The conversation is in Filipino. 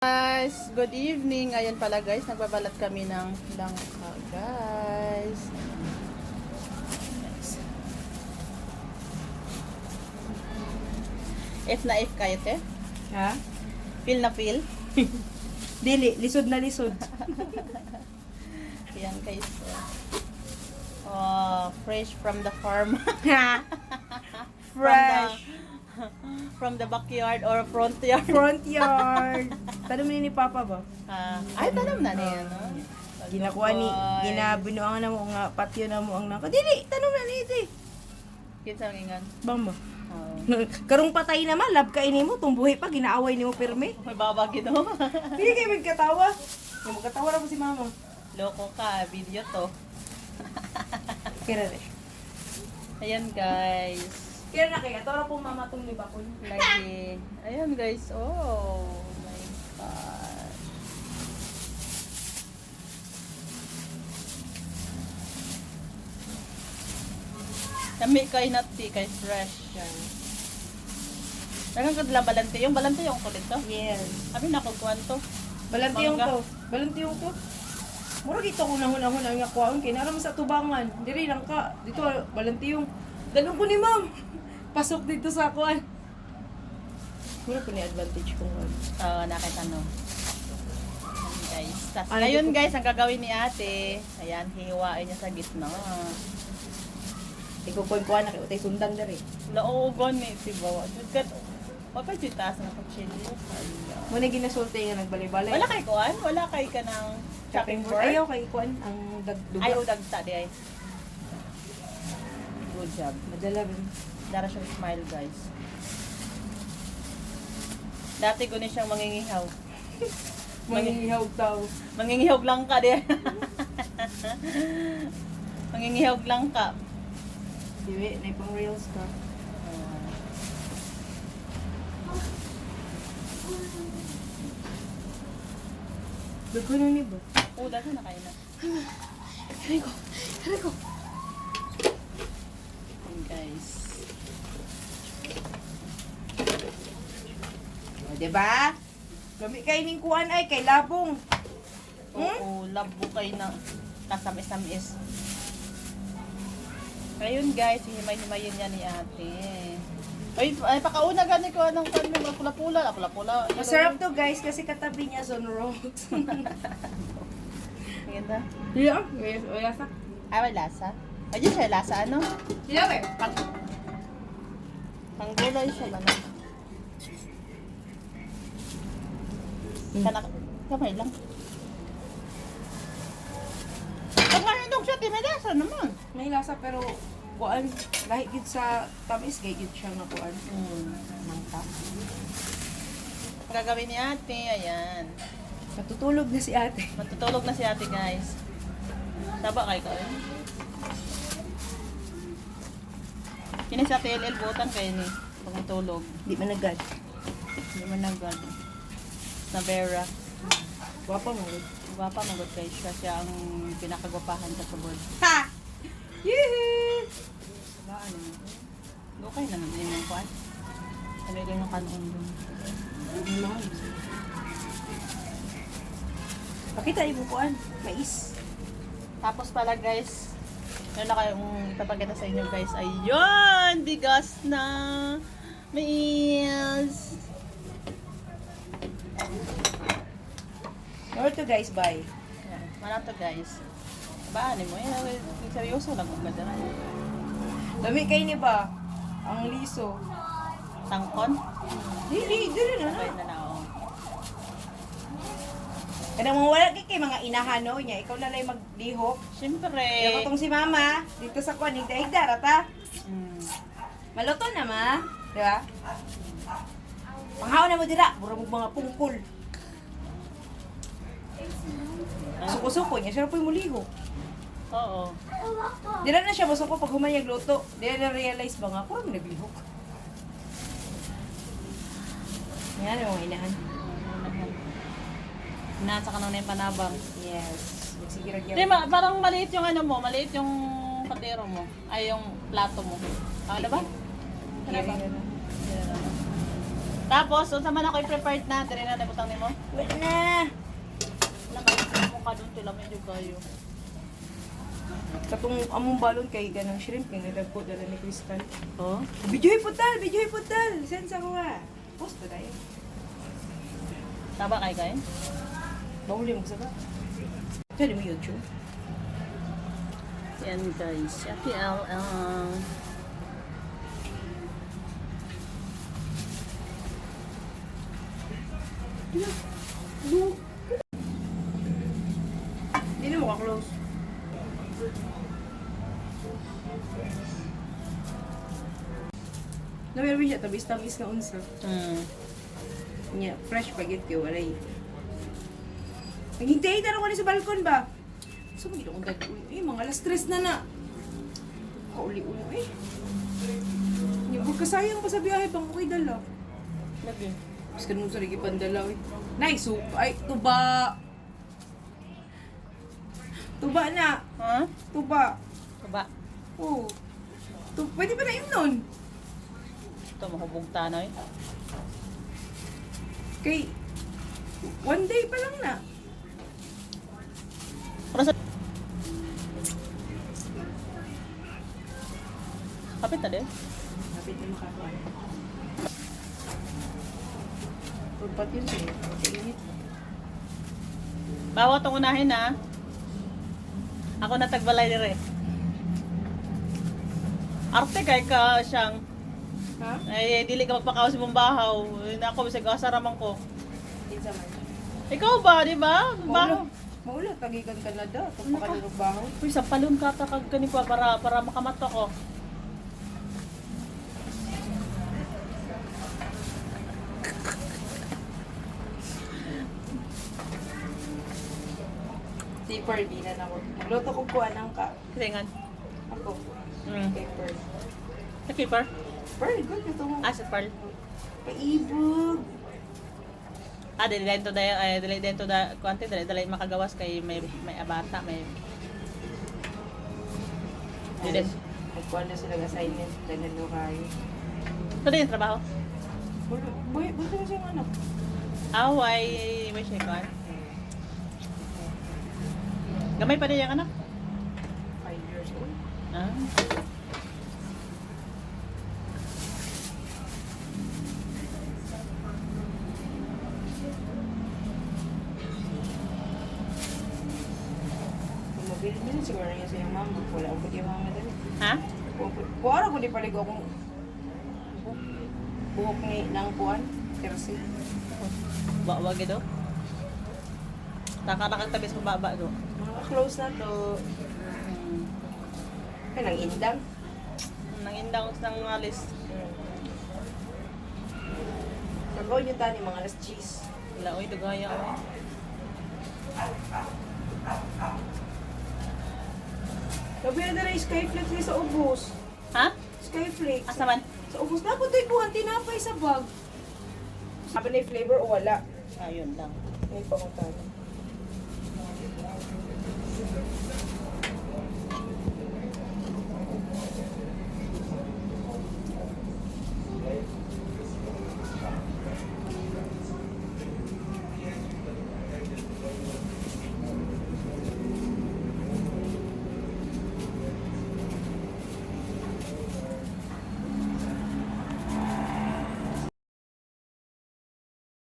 Guys, good evening. Ayan pala guys, nagbabalat kami ng langka guys. If na if kayo te? Ha? Feel na feel? Dili, lisod na lisod. Ayan guys. Oh, fresh from the farm. Fresh. From the backyard or front yard. Front yard. Tanong ni Papa ba? Ay, tanong na niya, no? Ginakuha ni, ginabinuangan na mo nga patio na mo ang nako. Dili, tanong na ni ite. Kinsa ang ingan? Bamba. Oh. Karong patay naman, lab ka ini mo, tumbuhi pa, ginaaway ni mo pirme. May babagi no? Dili kayo magkatawa. Yung magkatawa na po si Mama. Loko ka, video to. Kira rin. Ayan guys. Kira na kaya, ito na po Mama itong libakon. Lagi. Ayan guys. Oh my God. Kami kay nati kay fresh. Dagang kadla balante yung kulit to. Yes. Abi na ko kwanto. Balantiyong Mangga. to. Balantiyong to. Mura gito ko nahon-nahon ang yakuan kay naram sa tubangan. Diri lang ka. Dito balantiyong. Dalong ko ni Ma'am. Pasok dito sa kuan. Mura ko ni advantage kung ano. Nakita no. Ayan guys. Tas, Ano ngayon dito? guys, ang gagawin ni ate, ayan, hihiwain niya sa gitna. Ikaw ko kuan na kay utay sundan diri. Laugon ni si Bawa. Kat, wala kay taas na kutsilyo. Muna ginasulti nga nagbalay-balay. Wala kay kuan? Wala kay ka ng chopping board? Ayaw kay kuan ang dagduga. Ayaw dagta di ay. Good job. Madala rin. Dara siyang smile guys. Dati ko ni siyang mangingihaw. Mangingihaw daw. Mangingihaw lang ka di. Mangingihaw lang ka. Diwi, na pang reels ka. Dagko na ni ba? Dati na kayo na. Hari ko. Ayan guys. O, diba? Gami kay ning kuan ay kay labong. Oo, labo kayo na kasamis-samis. Ngayon guys, hihimay-himayin niya ni ate. Ay pakauna gani ko anong kami pula-pula. Masarap to guys kasi katabi niya Zone Road. Ganda. Yeah, yes, o yasa. Ay, may lasa. Ay, yun siya lasa, ano? Sila ba? Panggulay siya ba na? Kamay lang. Pag manindog siya, may lasa naman. May lasa pero kuan lahi gid sa tamis gay gid siya nga kuan. Mangka. Ang gagawin ni ate, ayan. Natutulog na si ate. Matutulog na si ate, guys. Taba kayo ka. Kini sa TLL butan kayo ni. Pag matulog. Di man nagad. Hindi man nagad. Na Vera. Gwapa mo. Gwapa, magod kayo siya. Siya ang pinakagwapahan sa subod. Ha! Yee! Diba, ano mo? Okay na naman yung kuwan. Talaga yung kanon doon. Pakita ibu kuan, mais. Tapos pala guys, meron na kayong ipapaganda sa inyo guys. Ayun! Bigas na! Mais! Or to guys, bye. Yan. Mana to guys. Ba, ano mo? Yan, seryoso lang ang ganda na. Dami kay ni ba? Ang liso. Tangkon? Dili na. Sabay na na ako. Kanang mga wala kay mga inahano niya, ikaw na lang maglihok. Siyempre. Yung katong si Mama, dito sa kuan, higda-higda rata. Mm. Maluto na ma, di ba? Panghaw na mo dira, mura mo mga pungkol. Suko-suko niya, siya na po yung muliho. Oo. Dira na siya masuko pag humayag luto. Dira na realize ba nga, kurang naglihok. Yan yung mga inahan. Nasa ka na yung panabang. Yes. Magsigirag Di ba, parang maliit yung ano mo, maliit yung kaldero mo. Ay, yung plato mo. Ano ba? Ano ba? Yan. Tapos, unsa man ako i-prepared na, dire na nabutang nimo. Wait na. Wala ka mo ka doon tila medyo kayo. Katong among balon kay ganang shrimp kay nagpo dala ni Crystal. Oh. Video putal. Sensa ko nga. Post pa tayo. Taba kay kay. Bahuli mo sa ba? Pwede mo YouTube. Yan guys. Happy Hindi na mo ka-close. Na meron siya, tamis-tamis na unsa. Nya, fresh spaghetti, walay. Naghintay na ako sa balkon ba? So, magiging akong dad-ulo. Mga alas 3 na. Kauli-ulo eh. Yung magkasayang pa sa biyahe, bang okay dala. Lagi. Mas ganun sa rigi pandala eh. Nice, soup. Ay, tuba. Tuba na. Ha? Tuba. Taba. Oo. Pwede pa na yun nun. Ito mahubog tanoy. Kay, one day pa lang na. Para sa kapit na din. Kapit na makakuha. Pagpat yun siya. Kainit. Bawa tong unahin na. Ako na tagbalay dire. Arte kay ka siyang Ha? ay dili ka magpakaos mong bahaw. Na ako bisag asaraman ko. Kinsa man. Ikaw ba, di ba? Bahaw. Maula, tagikan Canada. Pagpakalunog bahaw. Uy, sa palon ka kagani ko para makamato ko. Tipper, di na ako. Magluto ko kuha ng ka. Kisingan. Ako. Mm. Paper. Sa keeper? Pearl, good ito mo. Ah, sa pearl. Kaibog. Ah, dili dito dahil dili dito da kuante dili makagawas kay may abata, may dili. Nagkuha na sila ng assignment. Dahil na kayo. Ito din yung trabaho. Boy, buto na siyang anak. Away, may siya kan. Gamay pa din yung anak. 5 years old. Ah. Kung mabili siguro niya sa iyong mama. Wala akong pati yung mama dali. Ha? Kung araw ko di paligo akong buhok ni ng kuwan. Tersi. Wag ito. Takarang tabis mo baba do. Mga close na to. Ay, nang indang. Nangindang ng alis. Pagawin yung tani, mga alas cheese. Wala oy dugaya oy. Sabi na rin, Skyflex ni sa ubos. Ha? Skyflex. Asa man? Sa ubos. Dapat ito'y buwan, tinapay sa bag. Sabi na yung flavor o wala. Ayun lang. May pangutan.